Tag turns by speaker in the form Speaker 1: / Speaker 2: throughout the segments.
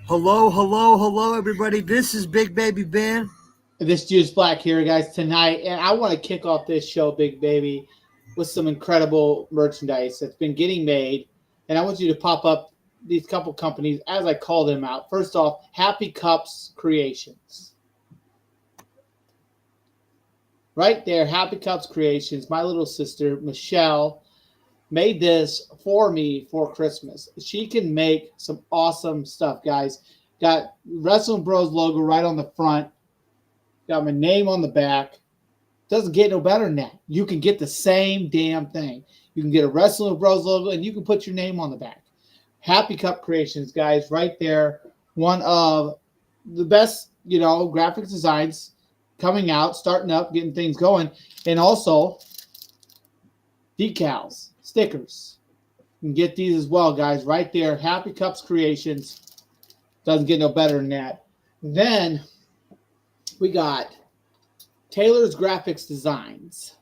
Speaker 1: Hello, hello, hello, everybody. This is Big Baby Ben.
Speaker 2: This Juice Black here, guys, tonight. And I want to kick off this show, Big Baby, with some incredible merchandise that's been getting made. And I want you to pop up these couple companies as I call them out. First off, Happy Cups Creations. Right there, Happy Cups Creations. My little sister, Michelle, made this for me for Christmas. She can make some awesome stuff, guys. Got Wrestling Bros logo right on the front. Got my name on the back. Doesn't get no better than that. You can get the same damn thing. You can get a Wrestling Bros logo and you can put your name on the back. Happy Cup Creations, guys, right there. One of the best, graphics designs coming out, starting up, getting things going. And also decals, stickers. You can get these as well, guys, right there. Happy Cups Creations. Doesn't get no better than that. Then we got Taylor's Graphics Designs.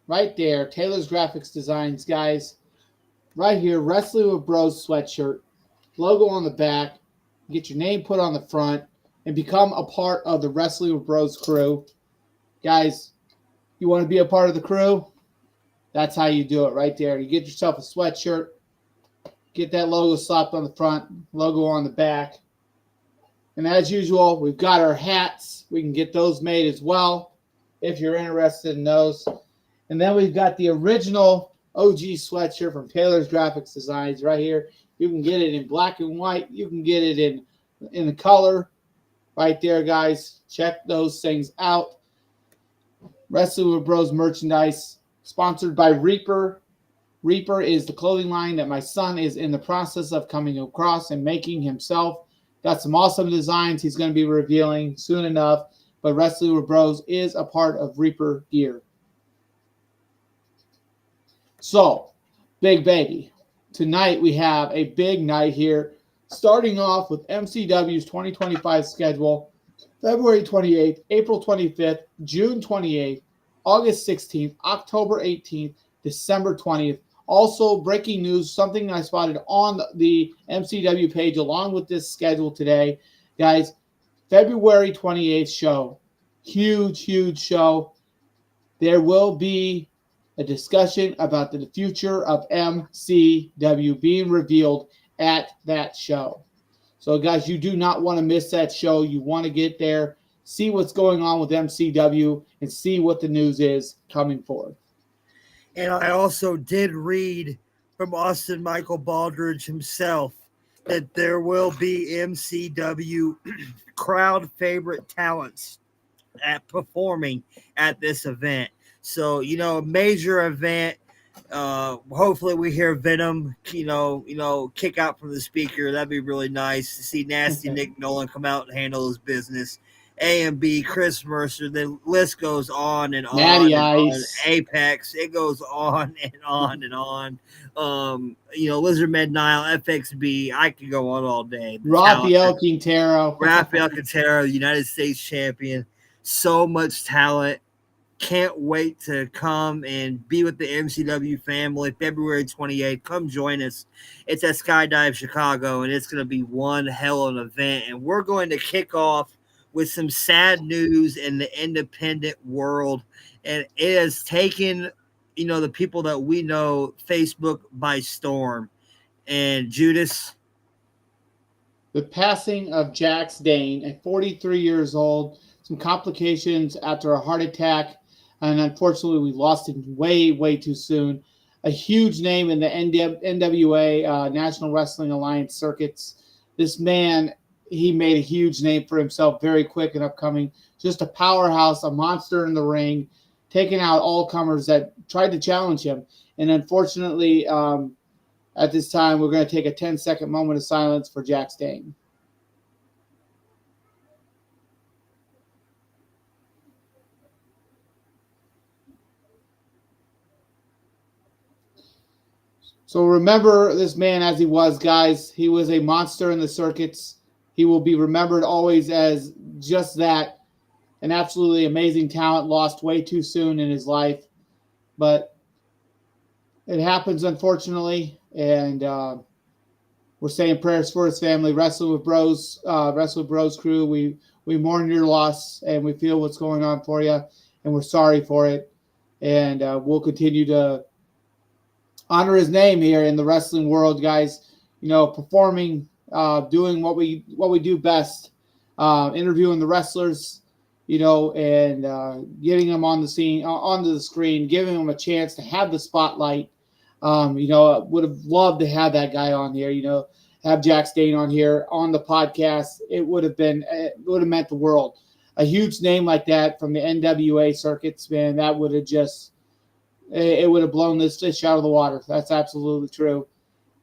Speaker 2: Right there, Taylor's Graphics Designs, guys. Right here, Wrestling with Bros sweatshirt. Logo on the back. Get your name put on the front and become a part of the Wrestling with Bros crew. Guys, you want to be a part of the crew? That's how you do it right there. You get yourself a sweatshirt. Get that logo slapped on the front, logo on the back. And as usual, we've got our hats. We can get those made as well if you're interested in those. And then we've got the original OG sweatshirt from Taylor's Graphics Designs right here. You can get it in black and white. You can get it in the color right there, guys. Check those things out. Wrestling with Bros merchandise sponsored by Reaper. Reaper is the clothing line that my son is in the process of coming across and making himself. Got some awesome designs he's going to be revealing soon enough. But Wrestling with Bros is a part of Reaper gear. So, Big Baby, tonight we have a big night here. Starting off with MCW's 2025 schedule. February 28th, April 25th, June 28th, August 16th, October 18th, December 20th. Also, breaking news, something I spotted on the MCW page along with this schedule today. Guys, February 28th show. Huge, huge show. There will be a discussion about the future of MCW being revealed at that show. So, guys, you do not want to miss that show. You want to get there, see what's going on with MCW, and see what the news is coming forth.
Speaker 1: And I also did read from Austin Michael Baldridge himself that there will be MCW crowd favorite talents at performing at this event. So, a major event. Hopefully we hear Venom, kick out from the speaker. That'd be really nice to see Nasty Nick Nolan come out and handle his business. A and B, Chris Mercer, the list goes on and on.
Speaker 2: Natty
Speaker 1: and on.
Speaker 2: Ice.
Speaker 1: Apex, it goes on and on and on. Lizard Med Nile, FXB, I could go on all day.
Speaker 2: Rafael Quintero.
Speaker 1: Rafael Quintero, United States champion. So much talent. Can't wait to come and be with the MCW family February 28th. Come join us. It's at Skydive Chicago, and it's going to be one hell of an event. And we're going to kick off with some sad news in the independent world. And it has taken, the people that we know, Facebook by storm. And Judas.
Speaker 2: The passing of Jax Dane at 43 years old. Some complications after a heart attack. And unfortunately, we lost him way, way too soon. A huge name in the NWA, National Wrestling Alliance circuits. This man, he made a huge name for himself very quick and upcoming. Just a powerhouse, a monster in the ring, taking out all comers that tried to challenge him. And unfortunately, at this time, we're going to take a 10-second moment of silence for Jax Dane. So remember this man as he was, guys. He was a monster in the circuits. He will be remembered always as just that, an absolutely amazing talent lost way too soon in his life. But it happens, unfortunately, and we're we're saying prayers for his family. Wrestling with Bros crew. We mourn your loss, and we feel what's going on for you, and we're sorry for it. And we'll continue to honor his name here in the wrestling world, guys. Performing, doing what we do best, interviewing the wrestlers, and getting them on the scene, onto the screen, giving them a chance to have the spotlight. Would have loved to have that guy on here. Have Jack Stain on here on the podcast. It would have meant the world. A huge name like that from the NWA circuits, man, that would have it would have blown this fish out of the water. That's absolutely true.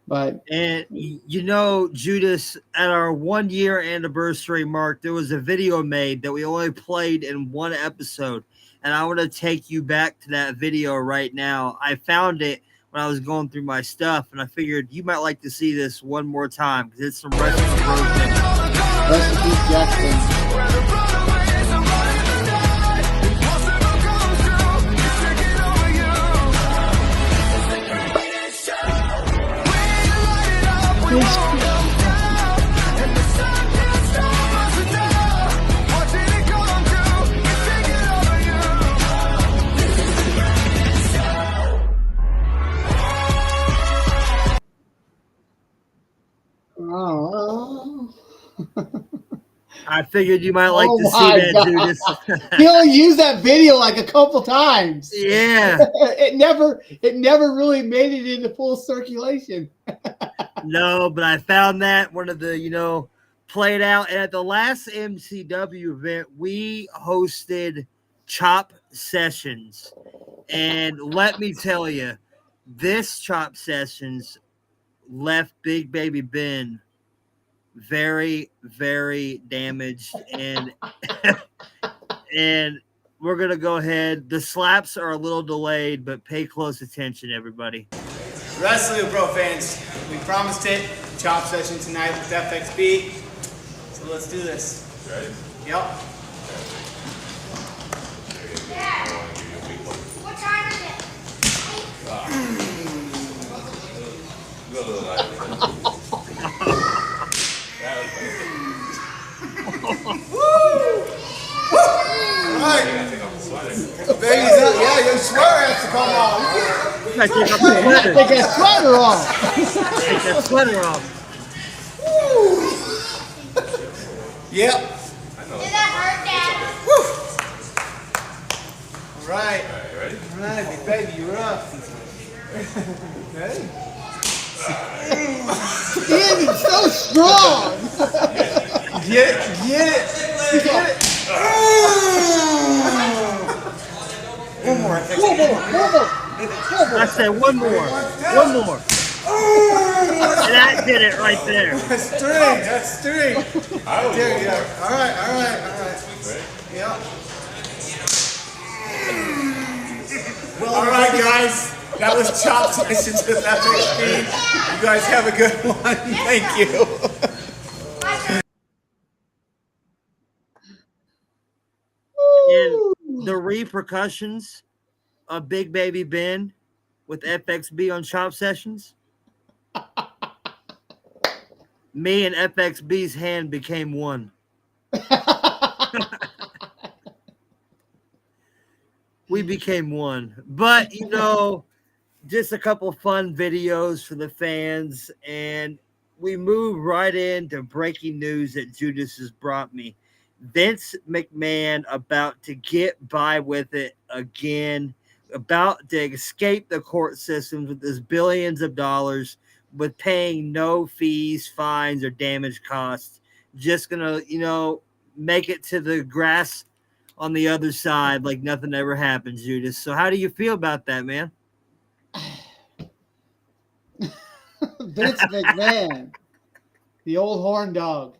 Speaker 1: And Judas, at our 1 year anniversary mark, there was a video made that we only played in one episode. And I want to take you back to that video right now. I found it when I was going through my stuff, and I figured you might like to see this one more time because it's some Wrestling with Bros.
Speaker 2: Rest in peace, Jackson.
Speaker 1: I figured you might like to see that, Judas.
Speaker 2: He only used that video like a couple times.
Speaker 1: Yeah.
Speaker 2: It never really made it into full circulation.
Speaker 1: No, but I found that one of the, played out. And at the last MCW event, we hosted Chop Sessions. And let me tell you, this Chop Sessions left Big Baby Ben very, very damaged. And and we're going to go ahead. The slaps are a little delayed, but pay close attention, everybody.
Speaker 3: Wrestling with Bro fans, we promised it. Chop session tonight with FXB. So let's do this.
Speaker 4: Ready?
Speaker 3: Yep.
Speaker 5: Dad, what time is
Speaker 3: Right. Baby's up. Yeah, your sweater has to come off.
Speaker 1: Take
Speaker 2: Take that sweater off.
Speaker 1: that sweater off.
Speaker 3: Yep.
Speaker 5: Did that hurt, Dad?
Speaker 3: All right.
Speaker 4: Alright, ready?
Speaker 3: All right, big baby, you're up. Ready?
Speaker 2: Andy's so strong.
Speaker 3: Get it. Get it. Get it. One more.
Speaker 2: One more.
Speaker 1: I said one more. One more. And that did it right there.
Speaker 3: That's three. That's three.
Speaker 4: I will
Speaker 3: There
Speaker 4: go
Speaker 3: you go.
Speaker 4: for
Speaker 3: All right. All right. All right.
Speaker 4: Ready?
Speaker 3: Yep. All right, guys. That was Chop Sessions with FXB. You guys have a good one. Thank you.
Speaker 1: And the repercussions of Big Baby Ben with FXB on Chop Sessions. Me and FXB's hand became one. We became one. But, just a couple fun videos for the fans. And we move right into breaking news that Judas has brought me. Vince McMahon about to get by with it again, about to escape the court systems with his billions of dollars, with paying no fees, fines, or damage costs. Just gonna, make it to the grass on the other side like nothing ever happened, Judas. So how do you feel about that, man?
Speaker 2: Vince McMahon, the old horn dog.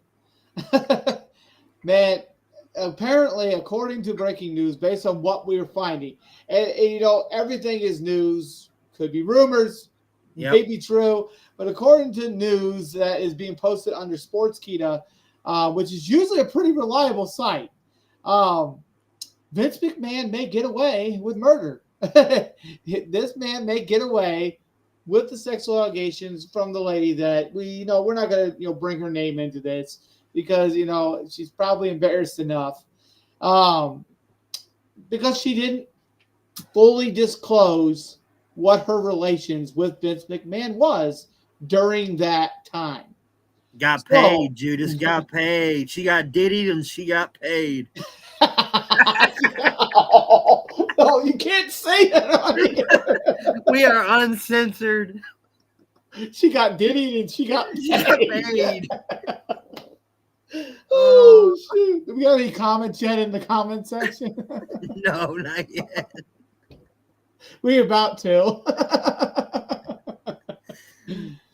Speaker 2: Man, apparently, according to breaking news, based on what we were finding, and everything is news, could be rumors, may be true, but according to news that is being posted under Sportskeeda, which is usually a pretty reliable site, Vince McMahon may get away with murder. This man may get away with the sexual allegations from the lady that we're not going to bring her name into this because she's probably embarrassed enough, because she didn't fully disclose what her relations with Vince McMahon was during that time.
Speaker 1: Got paid, Judas. Got paid. She got diddied and she got paid.
Speaker 2: No, you can't say that on here.
Speaker 1: We are uncensored.
Speaker 2: She got diddied and she got paid. Oh, shoot. Do we got any comments yet in the comment section?
Speaker 1: No, not yet.
Speaker 2: We're about to.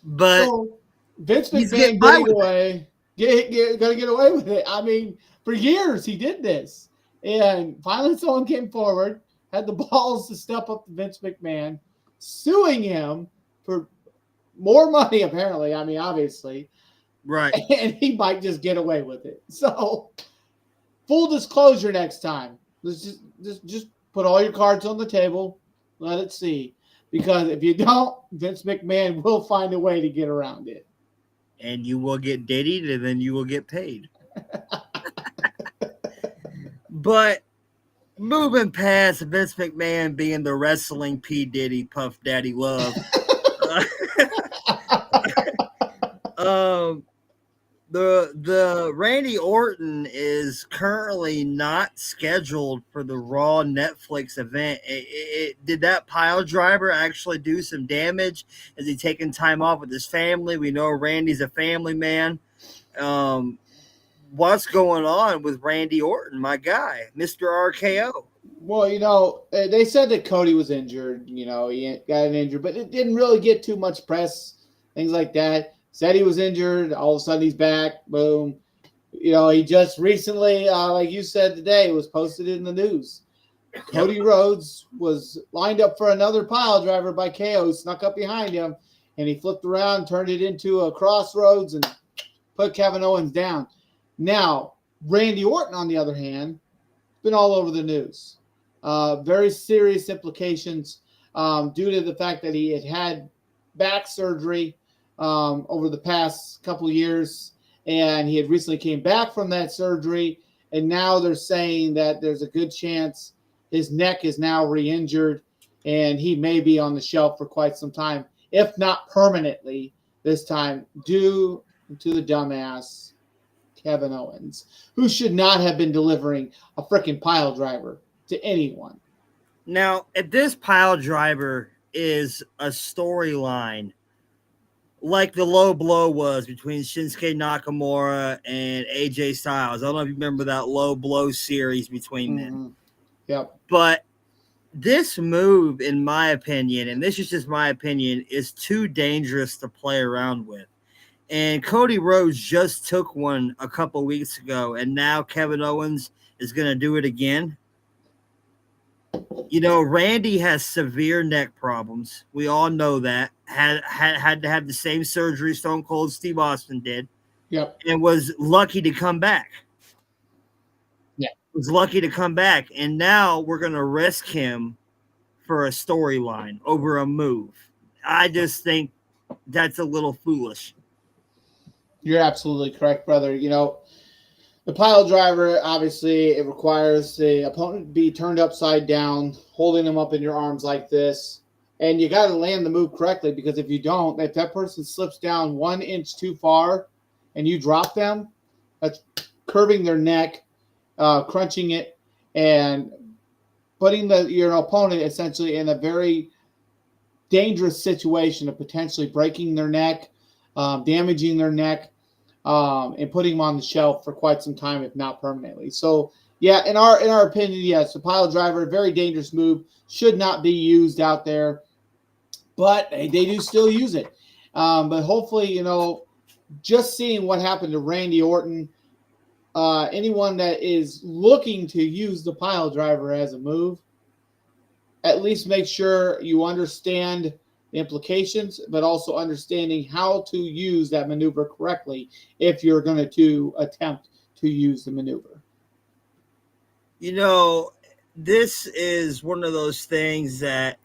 Speaker 1: But
Speaker 2: so, Vince
Speaker 1: he's
Speaker 2: McMahon gonna get away with it. I mean, for years he did this. And finally someone came forward, had the balls to step up to Vince McMahon, suing him for more money, apparently. I mean, obviously.
Speaker 1: Right.
Speaker 2: And he might just get away with it. So, full disclosure next time. Let's just put all your cards on the table. Let it see. Because if you don't, Vince McMahon will find a way to get around it.
Speaker 1: And you will get diddied and then you will get paid. But moving past Vince McMahon being the wrestling P. Diddy, Puff Daddy Love. The Randy Orton is currently not scheduled for the Raw Netflix event. Did that pile driver actually do some damage? Is he taking time off with his family? We know Randy's a family man. What's going on with Randy Orton, my guy, Mr. RKO?
Speaker 2: Well, they said that Cody was injured. He got an injury, but it didn't really get too much press, things like that. Said he was injured. All of a sudden, he's back. Boom. He just recently, like you said today, was posted in the news. Cody Rhodes was lined up for another pile driver by KO, snuck up behind him, and he flipped around, turned it into a crossroads, and put Kevin Owens down. Now, Randy Orton, on the other hand, been all over the news. Very serious implications due to the fact that he had back surgery over the past couple of years, and he had recently came back from that surgery, and now they're saying that there's a good chance his neck is now re-injured, and he may be on the shelf for quite some time, if not permanently this time, due to the dumbass Kevin Owens, who should not have been delivering a freaking pile driver to anyone.
Speaker 1: Now, if this pile driver is a storyline like the low blow was between Shinsuke Nakamura and AJ Styles. I don't know if you remember that low blow series between them.
Speaker 2: Yep.
Speaker 1: But this move, in my opinion, and this is just my opinion, is too dangerous to play around with. And Cody Rhodes just took one a couple weeks ago, and now Kevin Owens is going to do it again. Randy has severe neck problems. We all know that. Had to have the same surgery Stone Cold Steve Austin did.
Speaker 2: Yep.
Speaker 1: And was lucky to come back.
Speaker 2: Yeah.
Speaker 1: Was lucky to come back. And now we're going to risk him for a storyline over a move. I just think that's a little foolish.
Speaker 2: You're absolutely correct, brother. The pile driver, obviously, it requires the opponent to be turned upside down, holding them up in your arms like this. And you got to land the move correctly, because if you don't, if that person slips down 1 inch too far and you drop them, that's curving their neck, crunching it, and putting your opponent essentially in a very dangerous situation of potentially breaking their neck, damaging their neck, and putting them on the shelf for quite some time, if not permanently. So, yeah, in our opinion, yes, the pile driver, very dangerous move, should not be used out there, but they do still use it. But hopefully, just seeing what happened to Randy Orton, anyone that is looking to use the pile driver as a move, at least make sure you understand the implications, but also understanding how to use that maneuver correctly if you're going to attempt to use the maneuver.
Speaker 1: This is one of those things that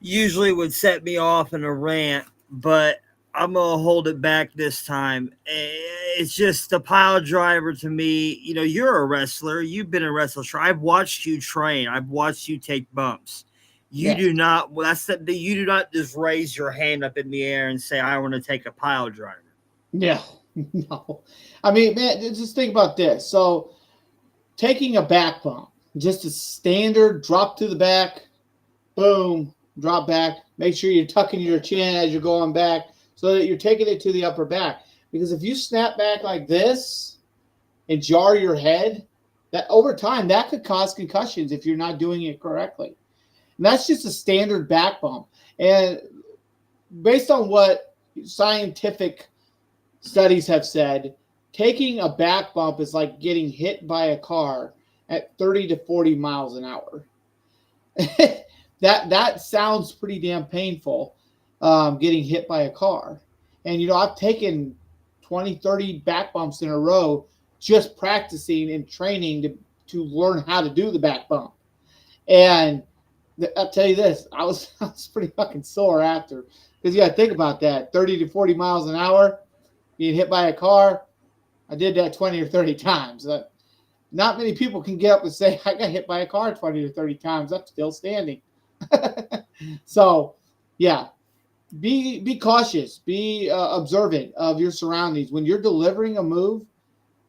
Speaker 1: usually would set me off in a rant, but I'm gonna hold it back this time. It's just the pile driver to me. You know, you're a wrestler. You've been a wrestler. I've watched you train. I've watched you take bumps. You
Speaker 2: Yeah.
Speaker 1: do not. Well, that's the. You do not just raise your hand up in the air and say, "I want to take a pile driver."
Speaker 2: Yeah. No. I mean, man, just think about this. So taking a back bump, just a standard drop to the back, boom, drop back. Make sure you're tucking your chin as you're going back so that you're taking it to the upper back. Because if you snap back like this and jar your head, that over time that could cause concussions if you're not doing it correctly. And that's just a standard back bump. And based on what scientific studies have said, taking a back bump is like getting hit by a car at 30 to 40 miles an hour. that sounds pretty damn painful, getting hit by a car. And, you know, I've taken 20, 30 back bumps in a row just practicing and training to learn how to do the back bump. And I'll tell you this, I was pretty fucking sore after. Because you got to think about that, 30 to 40 miles an hour, being hit by a car. I did that 20 or 30 times. Not many people can get up and say, I got hit by a car 20 or 30 times. I'm still standing. So, yeah, be cautious. Be observant of your surroundings. When you're delivering a move,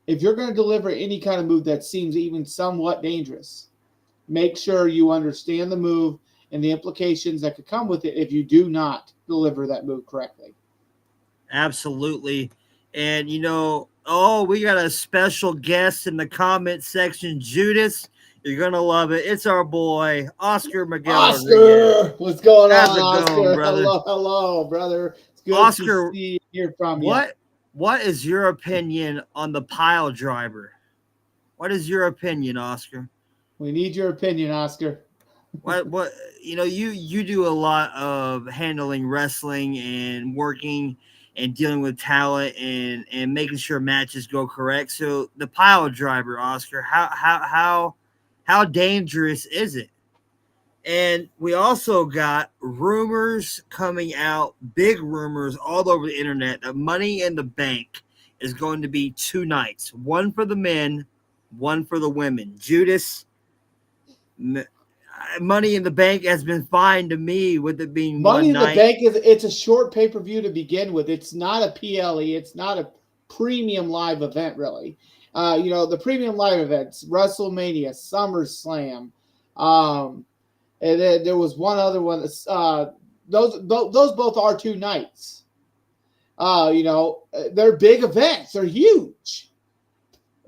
Speaker 2: if you're going to deliver any kind of move that seems even somewhat dangerous, make sure you understand the move and the implications that could come with it if you do not deliver that move correctly.
Speaker 1: Absolutely. And, you know, oh, we got a special guest in the comment section, Judas. You're going to love it. It's our boy, Oscar Miguel.
Speaker 2: Oscar, what's going
Speaker 1: How's
Speaker 2: on,
Speaker 1: it
Speaker 2: Oscar?
Speaker 1: going, brother?
Speaker 2: Hello, brother. It's good
Speaker 1: Oscar,
Speaker 2: to see hear from you.
Speaker 1: What is your opinion on the pile driver? What is your opinion, Oscar?
Speaker 2: We need your opinion, Oscar.
Speaker 1: What you know, you do a lot of handling wrestling and working and dealing with talent and making sure matches go correct. So the pile driver, Oscar, how dangerous is it? And we also got rumors coming out, big rumors all over the internet that Money in the Bank is going to be 2 nights, one for the men, one for the women. Judas, Money in the Bank has been fine to me with it being
Speaker 2: Money in
Speaker 1: one night.
Speaker 2: the Bank it's a short pay-per-view to begin with. It's not a PLE. It's not a premium live event, really. You know, the premium live events, WrestleMania, SummerSlam, and then there was one other one. Those both are 2 nights. You know, they're big events. They're huge.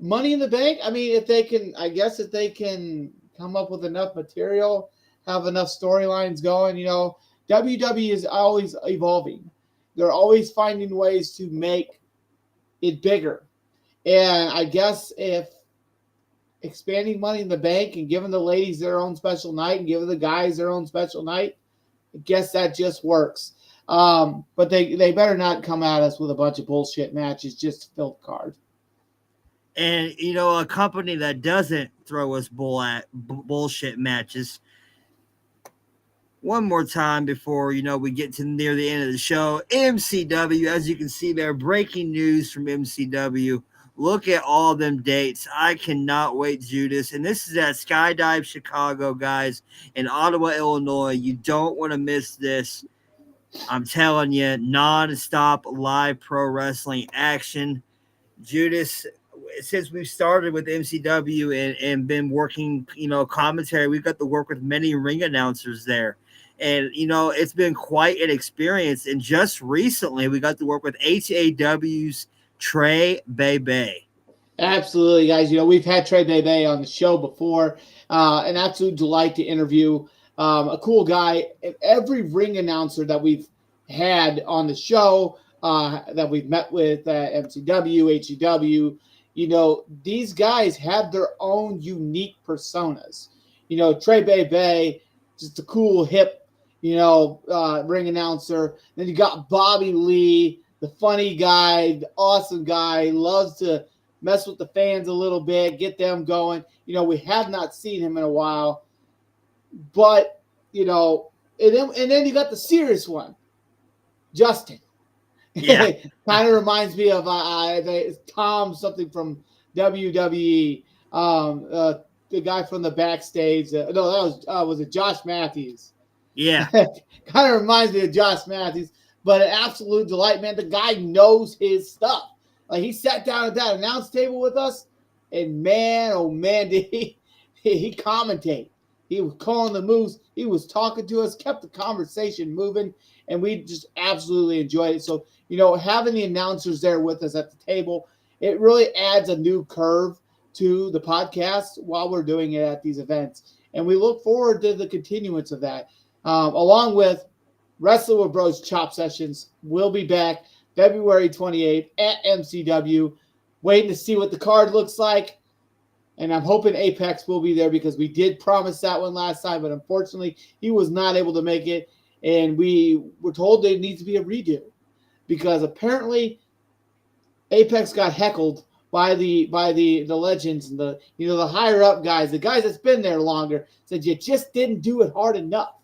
Speaker 2: Money in the Bank. I mean, if they can come up with enough material, have enough storylines going, you know, WWE is always evolving. They're always finding ways to make it bigger. And I guess if expanding Money in the Bank and giving the ladies their own special night and giving the guys their own special night, I guess that just works. But they better not come at us with a bunch of bullshit matches just to fill the card.
Speaker 1: And, you know, a company that doesn't throw us bullshit matches. One more time before, you know, we get to near the end of the show. MCW, as you can see there, breaking news from MCW. Look at all them dates. I cannot wait, Judas. And this is at Skydive Chicago, guys, in Ottawa, Illinois. You don't want to miss this. I'm telling you, non-stop live pro wrestling action. Judas, since we've started with MCW and been working, you know, commentary, we've got to work with many ring announcers there. And, you know, it's been quite an experience. And just recently, we got to work with HAW's Trey Bebe.
Speaker 2: Absolutely, guys. You know, we've had Trey Bebe on the show before. An absolute delight to interview. A cool guy. Every ring announcer that we've had on the show, that we've met with, MCW, HEW, you know, these guys have their own unique personas. You know, Trey Bebe, just a cool, hip, you know, ring announcer. Then you got Bobby Lee, the funny guy, the awesome guy, loves to mess with the fans a little bit, get them going. You know, we have not seen him in a while, but, you know, and then you got the serious one, Justin.
Speaker 1: Yeah.
Speaker 2: Kind of reminds me of Tom something from WWE. The guy from the backstage. No, that was it Josh Matthews.
Speaker 1: Yeah.
Speaker 2: Kind of reminds me of Josh Matthews, but an absolute delight, man. The guy knows his stuff. Like, he sat down at that announce table with us, and man, oh man, did he commentate. He was calling the moves. He was talking to us, kept the conversation moving, and we just absolutely enjoyed it. So, having the announcers there with us at the table, it really adds a new curve to the podcast while we're doing it at these events. And we look forward to the continuance of that. Along with Wrestling with Bros Chop Sessions, we'll be back February 28th at MCW. Waiting to see what the card looks like. And I'm hoping Apex will be there because we did promise that one last time, but unfortunately he was not able to make it. And we were told there needs to be a redo because apparently Apex got heckled by the legends and the higher up guys, the guys that's been there longer, said you just didn't do it hard enough.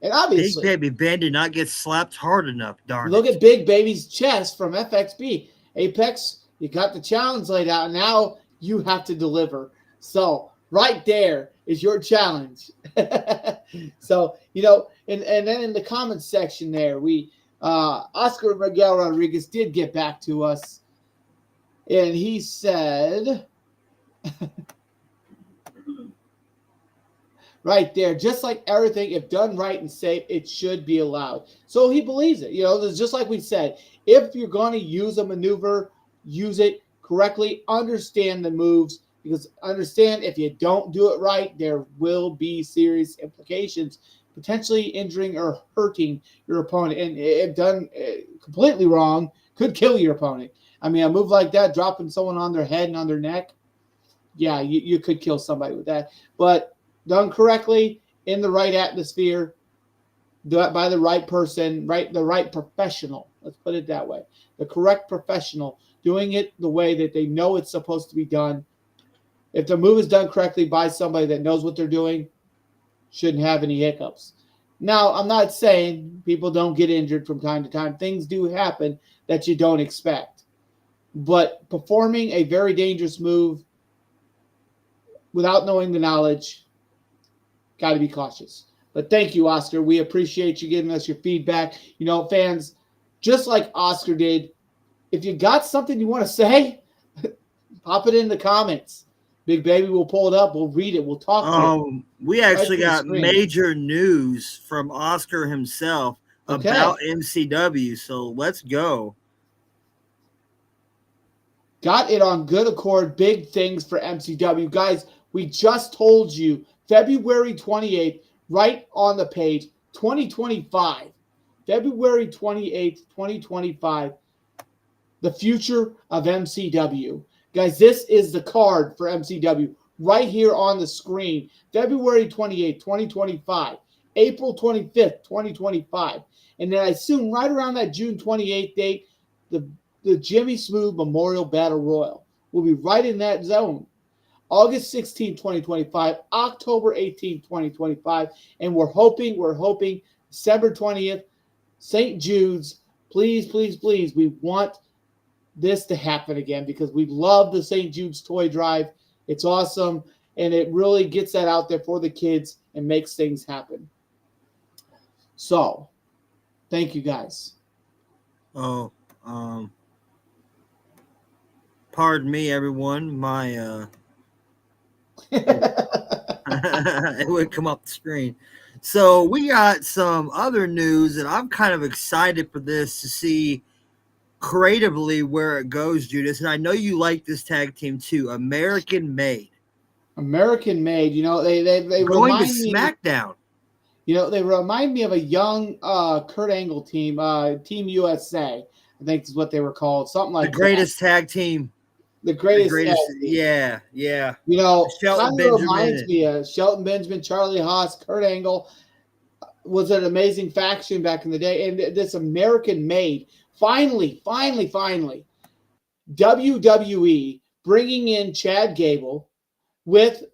Speaker 2: And obviously,
Speaker 1: Big Baby Ben did not get slapped hard enough, darn
Speaker 2: look
Speaker 1: it.
Speaker 2: at Big Baby's chest from FXB. Apex, you got the challenge laid out, and now you have to deliver. So right there is your challenge. So, and then in the comments section there, Oscar Miguel Rodriguez did get back to us, and he said, right there, just like everything, if done right and safe, it should be allowed. So he believes it. Just like we said, if you're going to use a maneuver, use it correctly, understand the moves, because understand if you don't do it right, there will be serious implications, potentially injuring or hurting your opponent. And if done completely wrong, could kill your opponent. I mean, a move like that, dropping someone on their head and on their neck, yeah, you could kill somebody with that. But done correctly, in the right atmosphere, by the right person, the right professional. Let's put it that way. The correct professional doing it the way that they know it's supposed to be done. If the move is done correctly by somebody that knows what they're doing, shouldn't have any hiccups. Now, I'm not saying people don't get injured from time to time. Things do happen that you don't expect. But performing a very dangerous move without knowing the knowledge, got to be cautious. But thank you, Oscar. We appreciate you giving us your feedback. Fans, just like Oscar did, if you got something you want to say, pop it in the comments. Big Baby will pull it up. We'll read it. We'll talk to it.
Speaker 1: We actually got major news from Oscar himself about MCW. So let's go.
Speaker 2: Got it on good accord. Big things for MCW. Guys, we just told you February 28th, right on the page, 2025. February 28th, 2025. The future of MCW. Guys, this is the card for MCW right here on the screen. February 28th, 2025. April 25th, 2025. And then I assume right around that June 28th date, the Jimmy Smooth Memorial Battle Royal will be right in that zone. August 16th, 2025. October 18th, 2025. And we're hoping December 20th, St. Jude's. Please, please, please. We want this to happen again because we love the St. Jude's toy drive. It's awesome, and it really gets that out there for the kids and makes things happen. So, thank you guys.
Speaker 1: Pardon me, everyone. My it would come up the screen. So we got some other news, and I'm kind of excited for this to see creatively where it goes, Judas. And I know you like this tag team too. American Made.
Speaker 2: American Made. They
Speaker 1: going
Speaker 2: remind
Speaker 1: to
Speaker 2: me,
Speaker 1: SmackDown.
Speaker 2: They remind me of a young Kurt Angle team, Team USA. I think is what they were called. Something like
Speaker 1: the greatest tag team.
Speaker 2: The greatest tag team.
Speaker 1: Yeah.
Speaker 2: Shelton Benjamin reminds me of Shelton Benjamin, Charlie Haas, Kurt Angle was an amazing faction back in the day. And this American Made. Finally, WWE bringing in Chad Gable with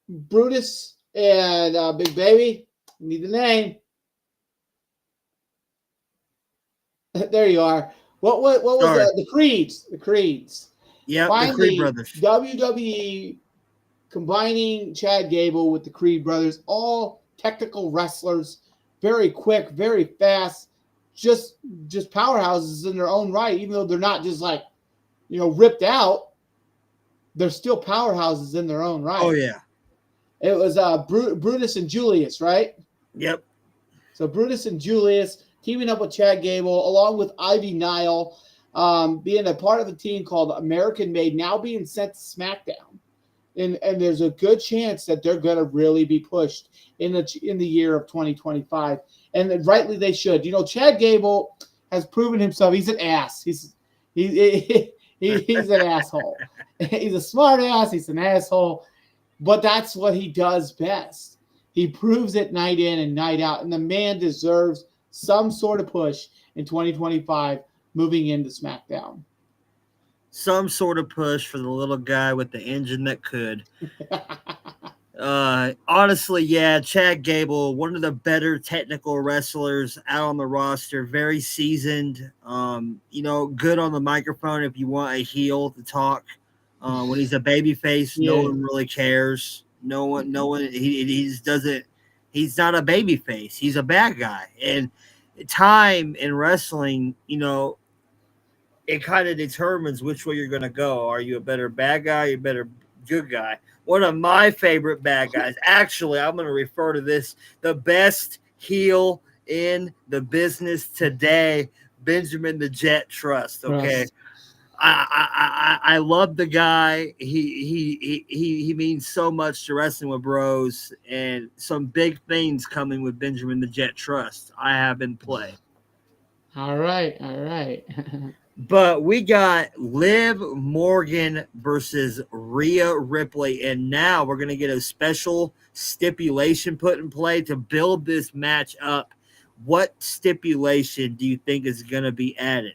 Speaker 2: Brutus and Big Baby. I need the name. There you are. What was
Speaker 1: Sorry.
Speaker 2: the Creeds? The Creeds.
Speaker 1: Yep, the
Speaker 2: Finally,
Speaker 1: Creed brothers.
Speaker 2: WWE combining Chad Gable with the Creed brothers, all technical wrestlers, very quick, very fast, just powerhouses in their own right. Even though they're not just like, ripped out, they're still powerhouses in their own right.
Speaker 1: Oh yeah.
Speaker 2: It was Brutus and Julius, right?
Speaker 1: Yep.
Speaker 2: So Brutus and Julius teaming up with Chad Gable, along with Ivy Nile, being a part of a team called American Made, now being sent to SmackDown. And there's a good chance that they're going to really be pushed in the year of 2025. And rightly they should. Chad Gable has proven himself. He's an ass. He's an asshole. He's a smart ass. He's an asshole. But that's what he does best. He proves it night in and night out. And the man deserves some sort of push in 2025 moving into SmackDown.
Speaker 1: Some sort of push for the little guy with the engine that could. Honestly, yeah, Chad Gable, one of the better technical wrestlers out on the roster, very seasoned. Good on the microphone if you want a heel to talk. When he's a babyface, no one really cares. No one. He just doesn't. He's not a babyface. He's a bad guy. And time in wrestling, it kind of determines which way you're going to go. Are you a better bad guy? Or you a better good guy? One of my favorite bad guys. Actually, I'm going to refer to this the best heel in the business today, Benjamin the Jet Trust. Okay. I love the guy. He means so much to Wrestling with Bros, and some big things coming with Benjamin the Jet Trust. I have in play.
Speaker 2: All right.
Speaker 1: But we got Liv Morgan versus Rhea Ripley, and now we're going to get a special stipulation put in play to build this match up. What stipulation do you think is going to be added?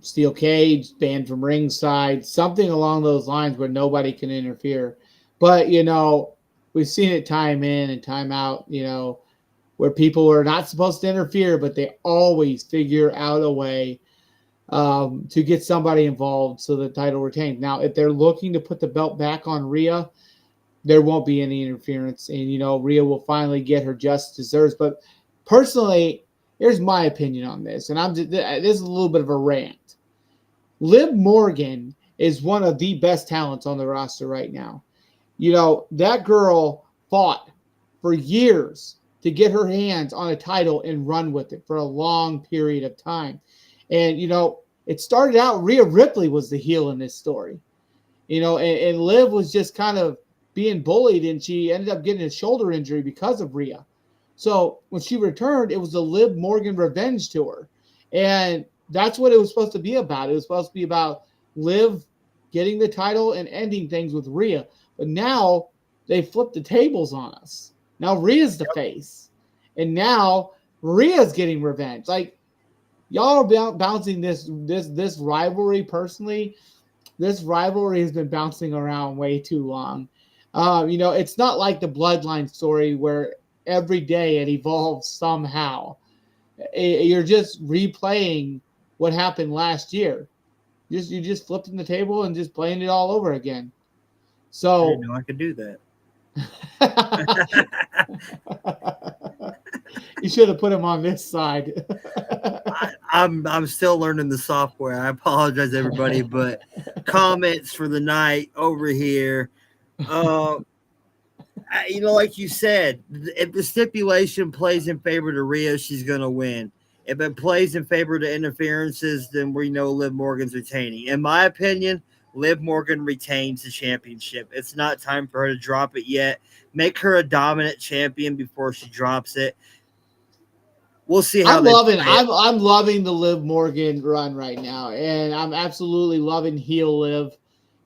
Speaker 2: Steel cage, banned from ringside, something along those lines where nobody can interfere. But, we've seen it time in and time out, where people are not supposed to interfere, but they always figure out a way to get somebody involved so the title retains. Now, if they're looking to put the belt back on Rhea, there won't be any interference. And, Rhea will finally get her just deserves. But personally, here's my opinion on this. And this is a little bit of a rant. Liv Morgan is one of the best talents on the roster right now. That girl fought for years to get her hands on a title and run with it for a long period of time. And, it started out, Rhea Ripley was the heel in this story. And Liv was just kind of being bullied, and she ended up getting a shoulder injury because of Rhea. So when she returned, it was the Liv Morgan revenge tour. And that's what it was supposed to be about. It was supposed to be about Liv getting the title and ending things with Rhea. But now they flipped the tables on us. Now Rhea's the face. And now Rhea's getting revenge. Like, y'all are bouncing this rivalry personally. This rivalry has been bouncing around way too long. It's not like the Bloodline story where every day it evolves somehow. You're just replaying what happened last year. You're just flipping the table and just playing it all over again. So
Speaker 1: I didn't know I could do that.
Speaker 2: You should have put him on this side.
Speaker 1: I'm still learning the software. I apologize, everybody, but comments for the night over here. Like you said, if the stipulation plays in favor to Rhea, she's going to win. If it plays in favor to interferences, then we know Liv Morgan's retaining. In my opinion, Liv Morgan retains the championship. It's not time for her to drop it yet. Make her a dominant champion before she drops it. We'll see how
Speaker 2: I'm loving the Liv Morgan run right now, and I'm absolutely loving heel Liv.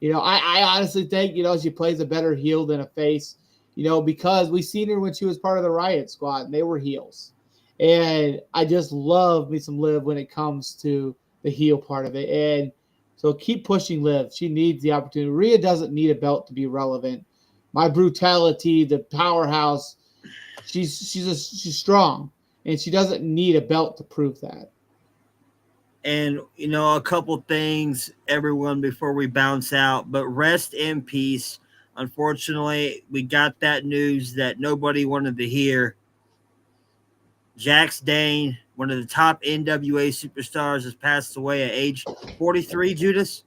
Speaker 2: I honestly think she plays a better heel than a face. Because we seen her when she was part of the Riot Squad, and they were heels. And I just love me some Liv when it comes to the heel part of it. And so keep pushing Liv. She needs the opportunity. Rhea doesn't need a belt to be relevant. My brutality, the powerhouse, she's strong. and she doesn't need a belt to prove that.
Speaker 1: And, a couple things, everyone, before we bounce out, but rest in peace. Unfortunately, we got that news that nobody wanted to hear. Jax Dane, one of the top NWA superstars, has passed away at age 43, Judas?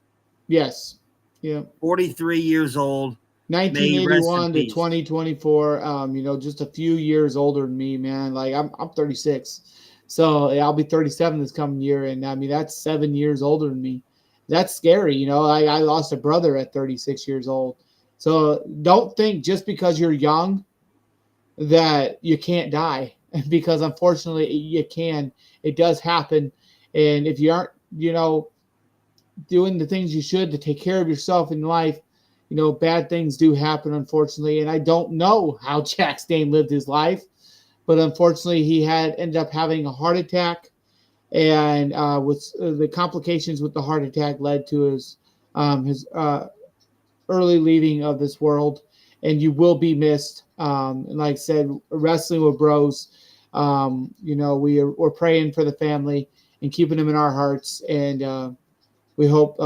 Speaker 2: Yes. Yeah.
Speaker 1: 43 years old.
Speaker 2: 1981 to 2024. Just a few years older than me, man. Like I'm 36. So I'll be 37 this coming year. And I mean, that's 7 years older than me. That's scary. I lost a brother at 36 years old. So don't think just because you're young that you can't die, because unfortunately you can. It does happen. And if you aren't, doing the things you should to take care of yourself in life, bad things do happen, unfortunately. And I don't know how Jax Dane lived his life, but unfortunately he ended up having a heart attack, and with the complications with the heart attack led to his early leaving of this world. And you will be missed. And like I said, Wrestling with Bros, we're praying for the family and keeping them in our hearts. And we hope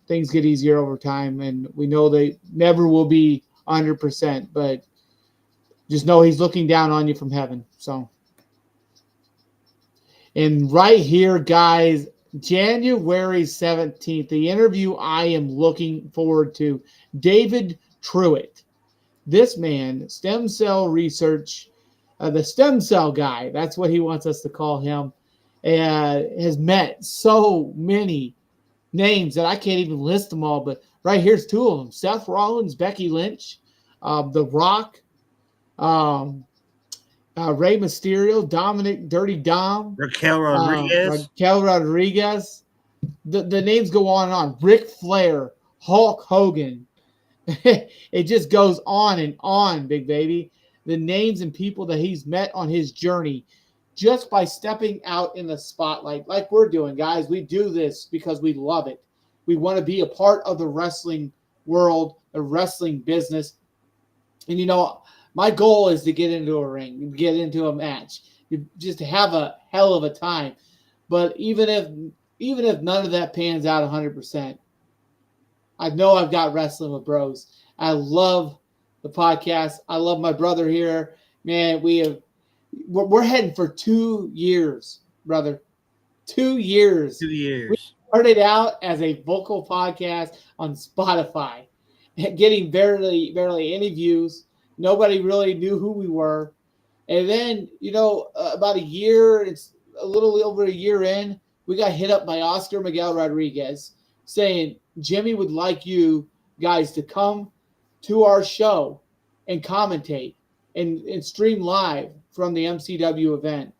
Speaker 2: things get easier over time. And we know they never will be 100%, but just know he's looking down on you from heaven. So, and right here, guys, January 17th, the interview I am looking forward to, David Truitt. This man, stem cell research, the stem cell guy, that's what he wants us to call him, has met so many names that I can't even list them all, but right here's two of them: Seth Rollins, Becky Lynch, The Rock, Rey Mysterio, Dominic Dirty Dom,
Speaker 1: Raquel Rodriguez.
Speaker 2: The names go on and on. Ric Flair, Hulk Hogan. It just goes on and on, big baby. The names and people that he's met on his journey just by stepping out in the spotlight like we're doing, guys. We do this because we love it. We want to be a part of the wrestling world, the wrestling business. And, my goal is to get into a ring, get into a match, just to have a hell of a time. But even if none of that pans out 100%, I know I've got Wrestling with Bros. I love the podcast. I love my brother here. Man, we're heading for 2 years, brother. 2 years.
Speaker 1: 2 years.
Speaker 2: We started out as a vocal podcast on Spotify, getting barely any views. Nobody really knew who we were. And then, about a year, it's a little over a year in, we got hit up by Oscar Miguel Rodriguez saying, Jimmy would like you guys to come to our show and commentate and stream live from the MCW event.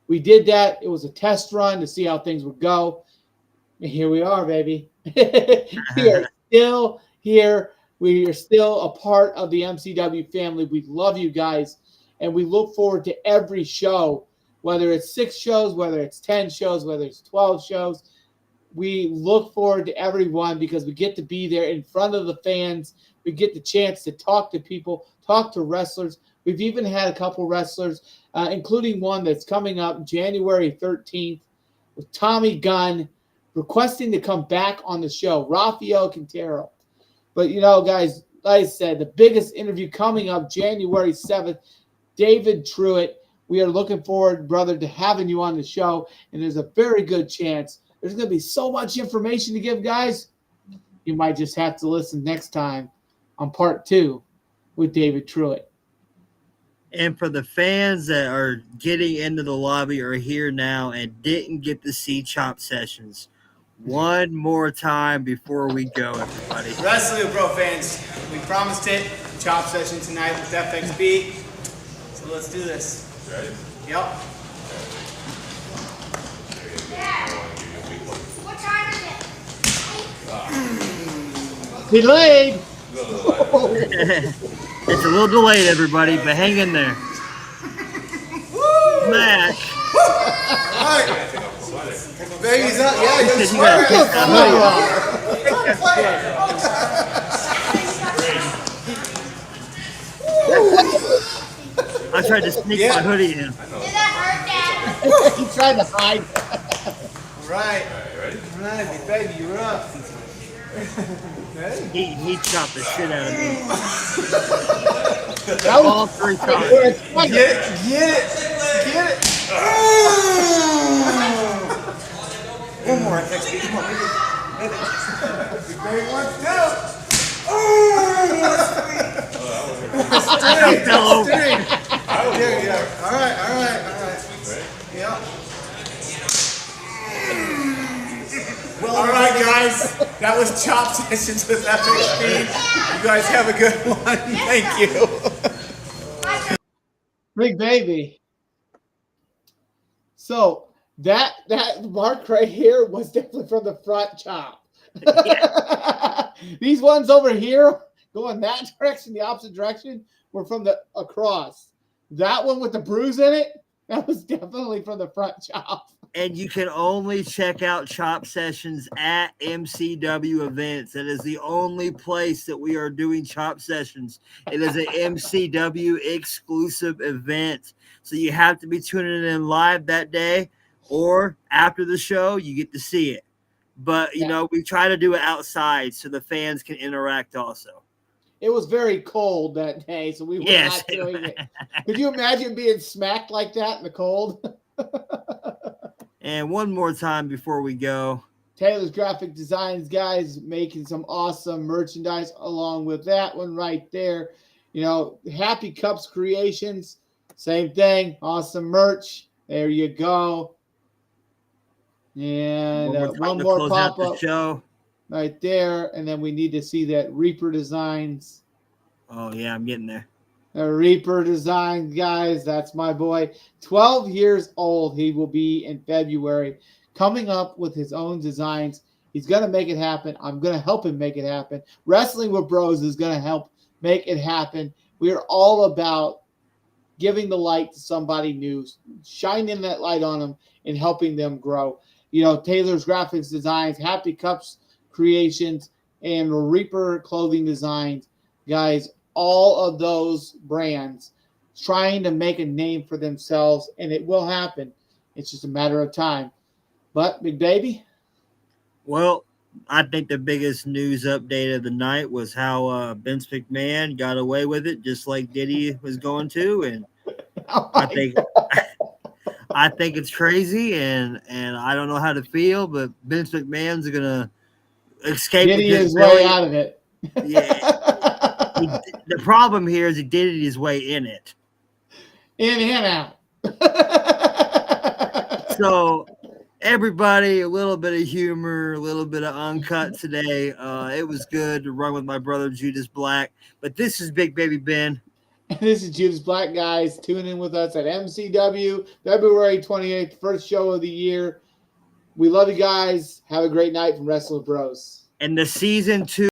Speaker 2: We did that. It was a test run to see how things would go. And here we are, baby. We are still here. We are still a part of the MCW family. We love you guys, and we look forward to every show, whether it's 6 shows, whether it's 10 shows, whether it's 12 shows. We look forward to everyone because we get to be there in front of the fans. We get the chance to talk to people, talk to wrestlers. We've even had a couple wrestlers, including one that's coming up January 13th with Tommy Gunn requesting to come back on the show, Rafael Quintero. But, guys, like I said, the biggest interview coming up January 7th, David Truitt. We are looking forward, brother, to having you on the show, and there's a very good chance there's going to be so much information to give, guys. You might just have to listen next time on part 2 with David Truitt.
Speaker 1: And for the fans that are getting into the lobby or here now and didn't get to see Chop Sessions, one more time before we go, everybody.
Speaker 3: Wrestling with Bro fans, we promised it. Chop Session tonight with FXB. So let's do this.
Speaker 4: Ready?
Speaker 3: Yep.
Speaker 5: Dad, what time is it?
Speaker 2: Delayed.
Speaker 1: It's a little delayed, everybody, but hang in there. Match.
Speaker 3: Alright. Take my babies up. Yeah, you're
Speaker 1: You
Speaker 3: swearing.
Speaker 1: gotta kick that hoodie. I tried to sneak my hoodie in.
Speaker 5: Did that hurt,
Speaker 2: He's trying to hide.
Speaker 3: All right.
Speaker 4: Ready?
Speaker 3: All right, big baby, you're up.
Speaker 1: He chopped the shit out of me.
Speaker 2: That
Speaker 1: All
Speaker 2: was
Speaker 1: 3 times.
Speaker 3: Get it, get it, get it. One more, XP. Come on, make it. Big baby wants to.
Speaker 1: He fell over.
Speaker 3: Yeah. All right. Yeah. All right, guys. That was Chop Sessions with Epic Speed. You guys have a good one. Thank you.
Speaker 2: Big baby. So that mark right here was definitely from the front chop. These ones over here going that direction, the opposite direction, were from the across. That one with the bruise in it, that was definitely from the front chop.
Speaker 1: And you can only check out Chop Sessions at MCW events. That is the only place that we are doing Chop Sessions. It is an MCW exclusive event. So you have to be tuning in live that day, or after the show, you get to see it. But, you know, we try to do it outside so the fans can interact also.
Speaker 2: It was very cold that day, so we were not doing it. Could you imagine being smacked like that in the cold?
Speaker 1: And one more time before we go.
Speaker 2: Taylor's Graphic Designs, guys, making some awesome merchandise along with that one right there. You know, Happy Cups Creations, same thing. Awesome merch. There you go. And one more pop-up
Speaker 1: show
Speaker 2: right there. And then we need to see that Reaper Designs.
Speaker 1: Oh, yeah, I'm getting there.
Speaker 2: Reaper Designs, guys. That's my boy. 12 years old he will be in February, coming up with his own designs. He's going to make it happen. I'm going to help him make it happen. Wrestling with Bros is going to help make it happen. We are all about giving the light to somebody new, shining that light on them and helping them grow. You know, Taylor's Graphics Designs, Happy Cups Creations, and Reaper Clothing Designs. Guys, all of those brands trying to make a name for themselves, and it will happen. It's just a matter of time. But, big baby?
Speaker 1: Well, I think the biggest news update of the night was how Vince McMahon got away with it, just like Diddy was going to, and I think it's crazy, and I don't know how to feel, but Vince McMahon's gonna escape.
Speaker 2: Diddy his way out of it.
Speaker 1: Yeah. The problem here is he did it his way in it.
Speaker 2: In and out.
Speaker 1: So everybody, a little bit of humor, a little bit of uncut today. It was good to run with my brother Judas Black. But this is Big Baby Ben.
Speaker 2: And this is Judas Black, guys. Tune in with us at MCW, February 28th, first show of the year. We love you guys. Have a great night from Wrestling Bros.
Speaker 1: And the season 2